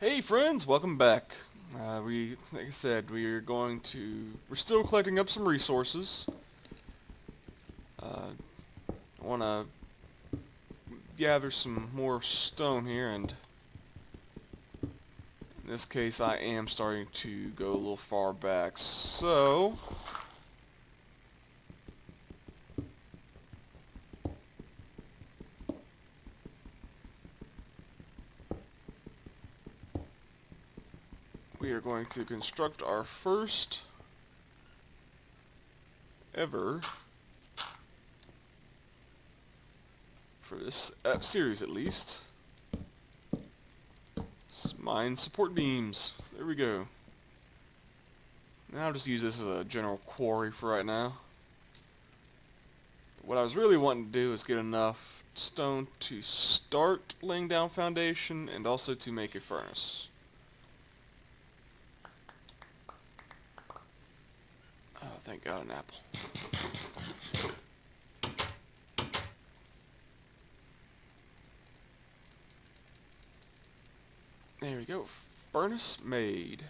Hey friends, welcome back. Like I said, we're still collecting up some resources. I want to gather some more stone here, and in this case, I am starting to go a little far back. So, we are going to construct our first ever, for this series at least, mine support beams. There we go. Now I'll just use this as a general quarry for right now. What I was really wanting to do is get enough stone to start laying down foundation and also to make a furnace. Oh, thank God, an apple. There we go. Furnace made.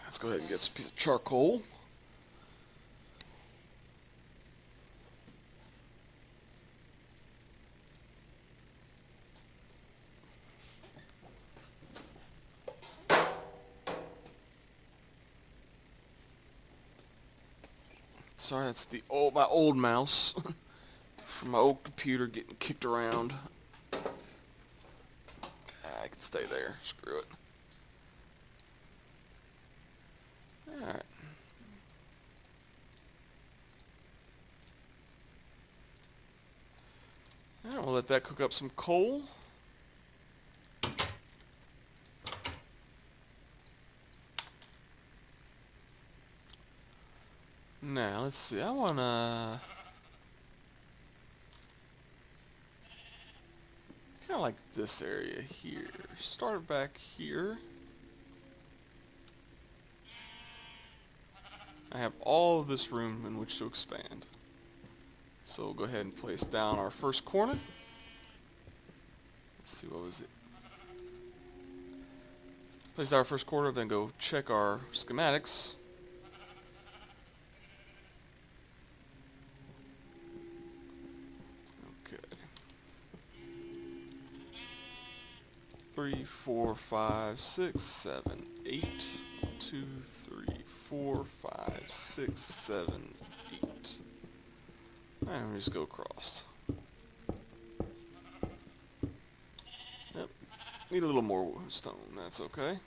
Let's go ahead and get some piece of charcoal. Sorry, that's my old mouse from my old computer getting kicked around. I can stay there. Screw it. Alright. Alright, we'll let that cook up some coal. Now, let's see. I wanna kind of like this area here. Start back here. I have all of this room in which to expand. So we'll go ahead and place down our first corner. Let's see, what was it? Place down our first corner, then go check our schematics. Okay. 3, 4, 5, 6, 7, 8. 2, 3, 4, 5, 6, 7, 8. And we just go across. Yep. Need a little more stone, that's okay.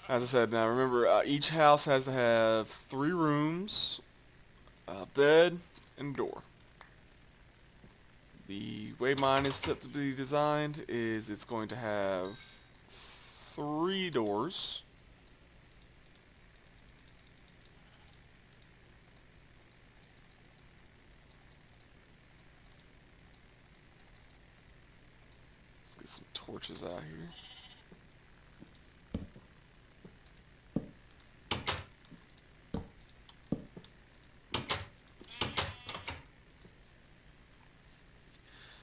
As I said, now remember, each house has to have 3 rooms, a bed, and a door. The way mine is set to be designed is it's going to have 3 doors. Let's get some torches out here.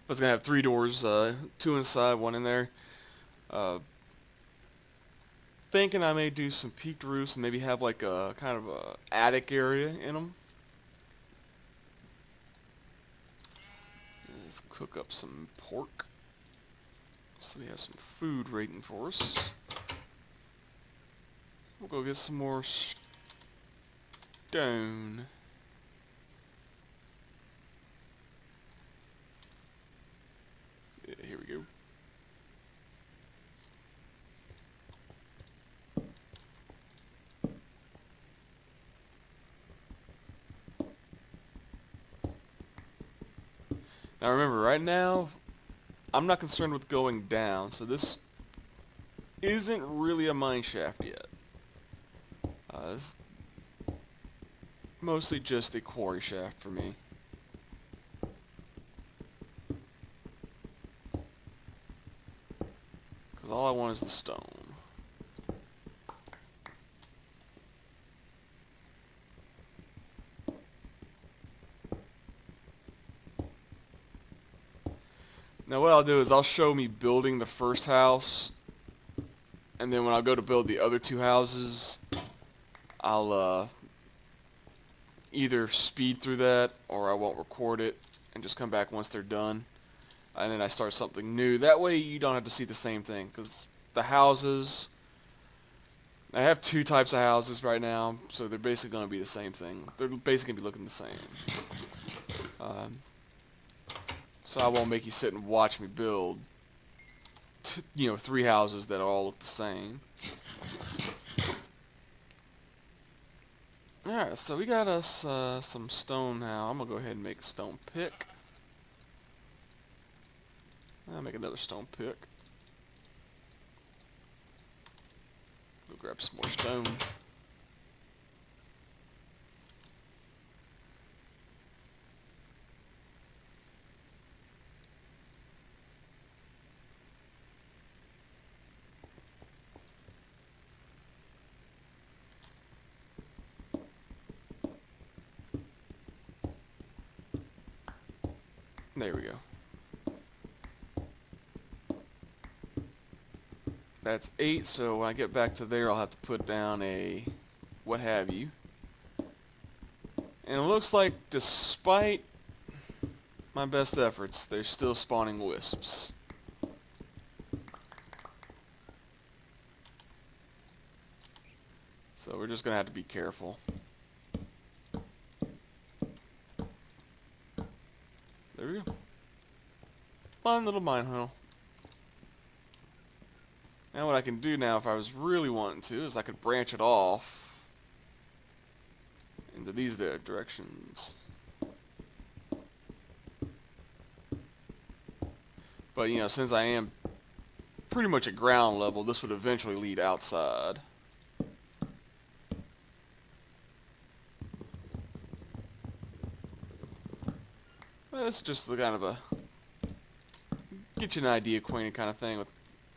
I was gonna have 3 doors, 2 inside, 1 in there. Thinking I may do some peaked roofs and maybe have like a kind of a attic area in them. Let's cook up some pork, so we have some food waiting for us. We'll go get some more stone. Yeah, here we go. Now remember, right now, I'm not concerned with going down, so this isn't really a mine shaft yet. It's mostly just a quarry shaft for me. Because all I want is the stone. Now what I'll do is I'll show me building the first house, and then when I go to build the other two houses, I'll either speed through that or I won't record it and just come back once they're done, and then I start something new. That way you don't have to see the same thing, because the houses, I have two types of houses right now, so they're basically going to be the same thing. They're basically going to be looking the same. So I won't make you sit and watch me build, three houses that all look the same. Alright, so we got us some stone now. I'm going to go ahead and make a stone pick. I'll make another stone pick. Go grab some more stone. There we go. That's 8, so when I get back to there, I'll have to put down a what have you. And it looks like, despite my best efforts, they're still spawning wisps. So we're just going to have to be careful. There we go. Fun little mine tunnel. Now what I can do now, if I was really wanting to, is I could branch it off into these directions. But, since I am pretty much at ground level, this would eventually lead outside. Well, it's just the kind of a get you an idea acquainted kind of thing with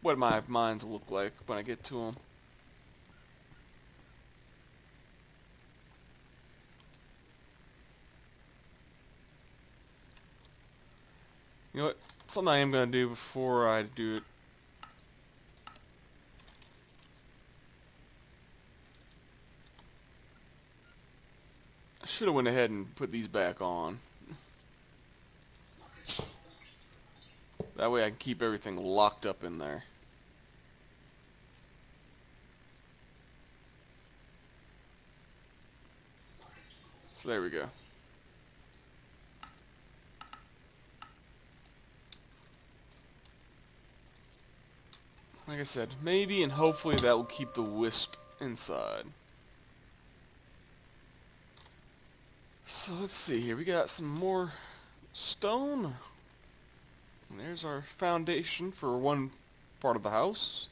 what my mines will look like when I get to them. You know what? Something I am going to do before I do it. I should have went ahead and put these back on. That way I can keep everything locked up in there. So there we go. Like I said, maybe and hopefully that will keep the wisp inside. So let's see here. We got some more stone. And there's our foundation for one part of the house.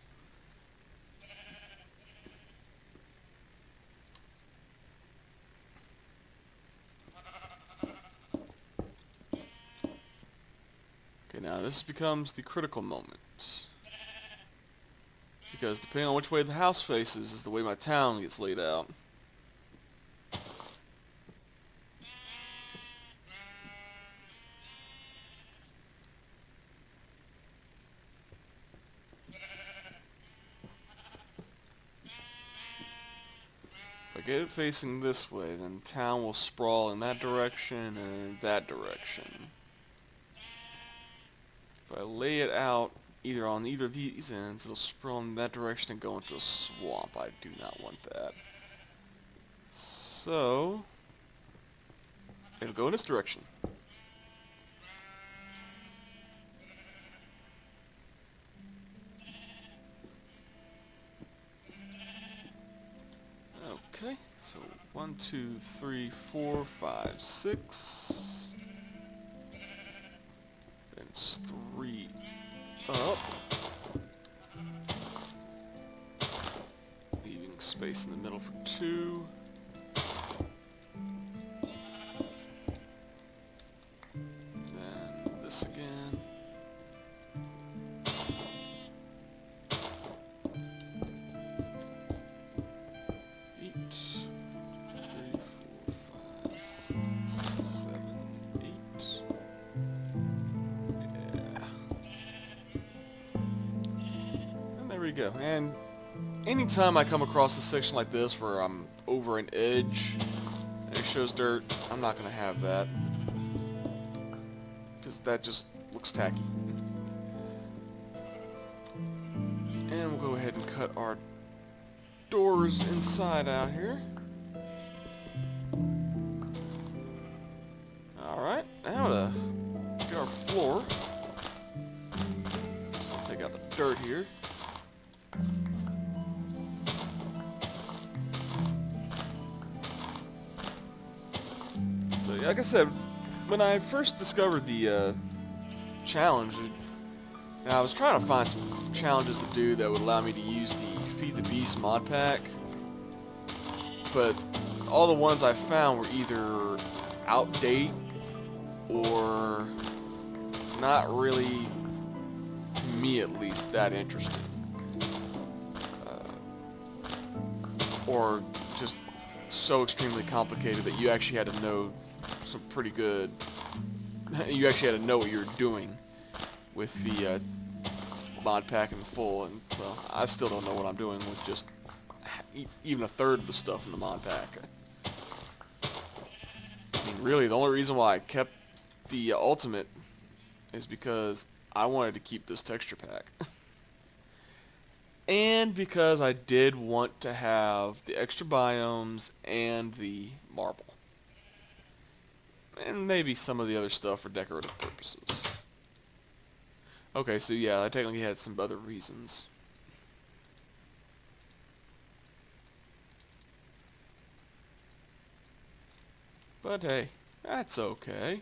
Okay, now this becomes the critical moment. Because depending on which way the house faces is the way my town gets laid out. If I get it facing this way, then town will sprawl in that direction and that direction. If I lay it out either on either of these ends, it'll sprawl in that direction and go into a swamp. I do not want that. So, it'll go in this direction. Okay, so 1, 2, 3, 4, 5, 6. Then it's 3 up. Leaving space in the middle for 2. Then this again. 8, 3, 4, 5, 6, 7, 8. Yeah. you go. And anytime I come across a section like this where I'm over an edge and it shows dirt, I'm not going to have that. Because that just looks tacky. And we'll go ahead and cut our doors inside out here. Alright, now to get our floor. So I'll take out the dirt here. So like I said, when I first discovered the challenge, I was trying to find some challenges to do that would allow me to use the Feed the Beast mod pack, but all the ones I found were either outdated or not really, to me at least, that interesting. Or just so extremely complicated that you actually had to know some pretty good, you actually had to know what you were doing with the mod pack in full, and well, I still don't know what I'm doing with just even a third of the stuff in the mod pack. I mean, really, the only reason why I kept the ultimate is because I wanted to keep this texture pack. And because I did want to have the extra biomes and the marble. And maybe some of the other stuff for decorative purposes. Okay, so yeah, I technically had some other reasons. But hey, that's okay.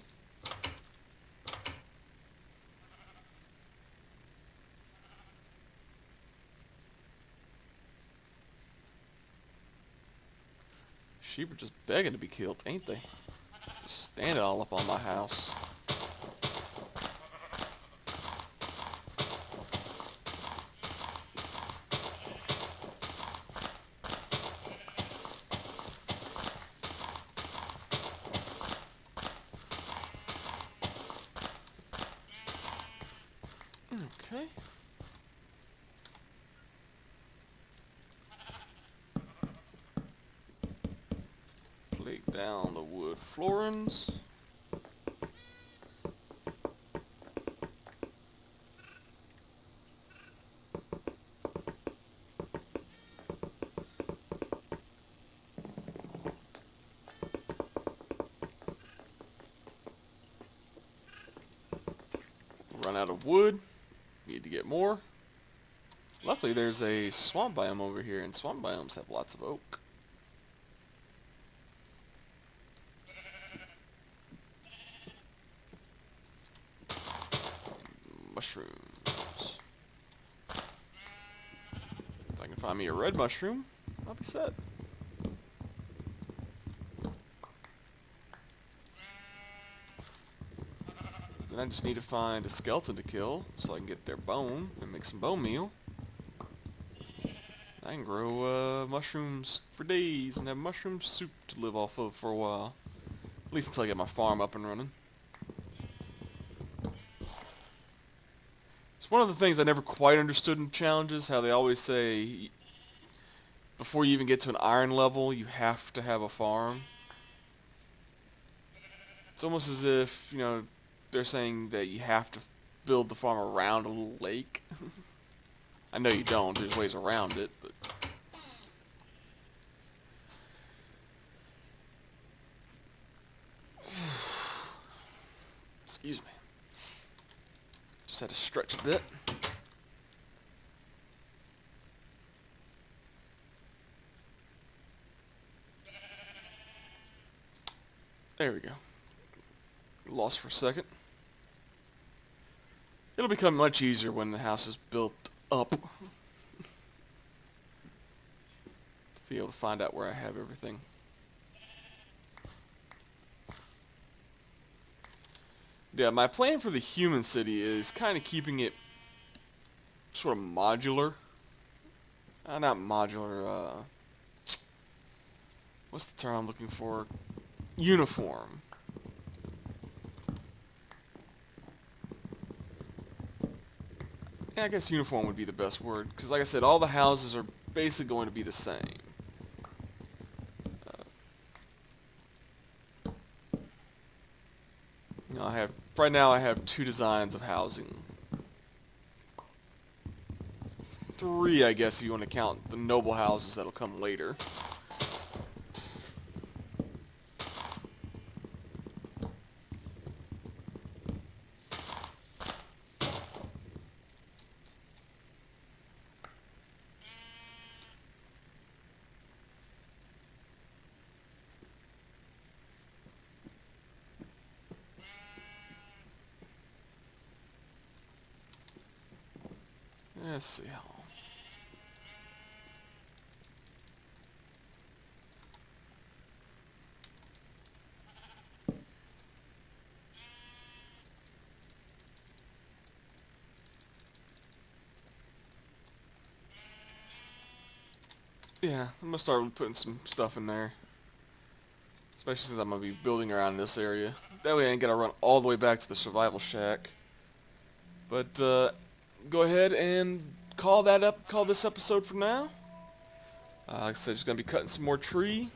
Sheep are just begging to be killed, ain't they? Just standing all up on my house. Okay. Lay down the wood floorings. Run out of wood. Need to get more. Luckily there's a swamp biome over here, and swamp biomes have lots of oak. Mushrooms. If I can find me a red mushroom, I'll be set. Then I just need to find a skeleton to kill so I can get their bone and make some bone meal. I can grow mushrooms for days and have mushroom soup to live off of for a while. At least until I get my farm up and running. It's one of the things I never quite understood in challenges, how they always say before you even get to an iron level, you have to have a farm. It's almost as if, you know, they're saying that you have to build the farm around a little lake. I know you don't, there's ways around it, but... Excuse me. Just had to stretch a bit. There we go. Lost for a second. It'll become much easier when the house is built up. To be able to find out where I have everything. Yeah, my plan for the human city is kind of keeping it sort of modular. Not modular, what's the term I'm looking for? Uniform. Yeah, I guess uniform would be the best word, because like I said, all the houses are basically going to be the same. You know, right now I have 2 designs of housing. 3, I guess, if you want to count the noble houses that'll come later. Let's see how. Yeah, I'm gonna start putting some stuff in there. Especially since I'm gonna be building around this area. That way I ain't gotta run all the way back to the survival shack. But go ahead and call this episode for now. Like I said, just gonna be cutting some more tree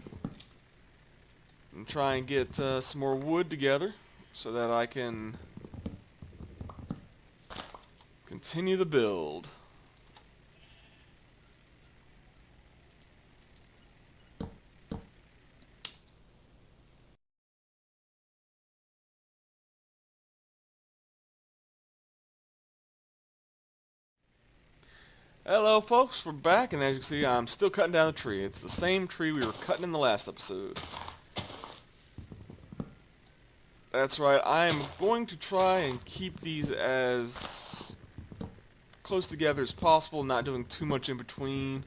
and try and get some more wood together so that I can continue the build. Hello folks, we're back, and as you can see I'm still cutting down the tree. It's the same tree we were cutting in the last episode. That's right, I'm going to try and keep these as close together as possible, not doing too much in between.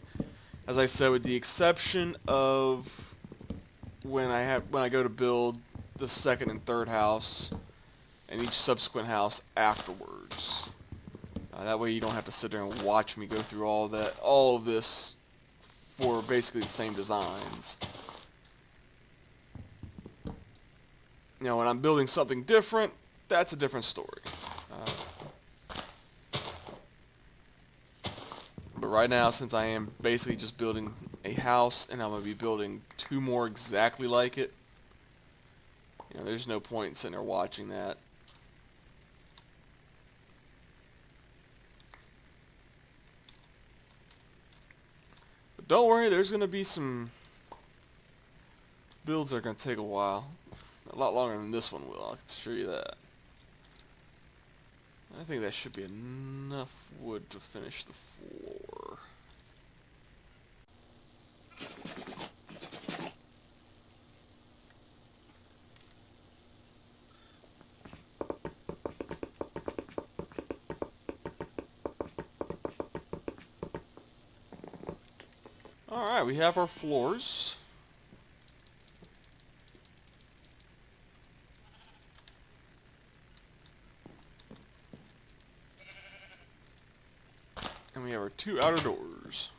As I said, with the exception of when I go to build the second and third house and each subsequent house afterwards. That way you don't have to sit there and watch me go through all of this for basically the same designs. You know, when I'm building something different, that's a different story. But right now, since I am basically just building a house, and I'm going to be building 2 more exactly like it, you know, there's no point in sitting there watching that. But don't worry, there's going to be some builds that are going to take a while. A lot longer than this one will, I can assure you that. I think that should be enough wood to finish the floor. Alright, we have our floors. And we have our 2 outer doors.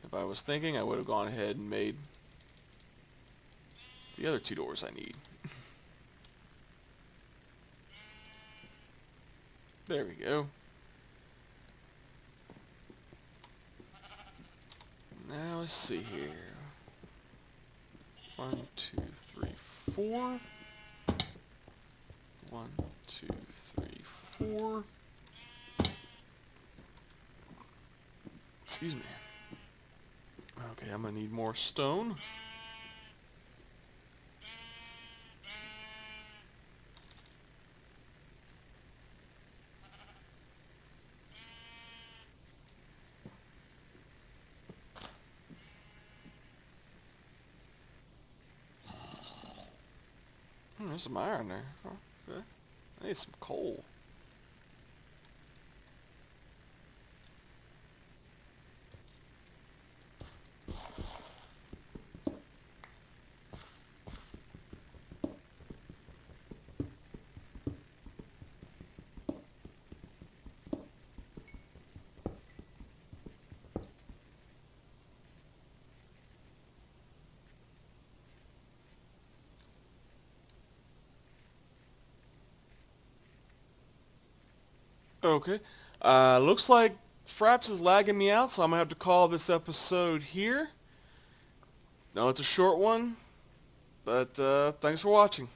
If I was thinking, I would have gone ahead and made the other 2 doors I need. There we go. Now let's see here. 1, 2, 3, 4. 1, 2, 3, 4. Excuse me. Okay, I'm gonna need more stone. There's some iron there. Oh, okay. I need some coal. Okay. Looks like Fraps is lagging me out, so I'm going to have to call this episode here. No, it's a short one, but thanks for watching.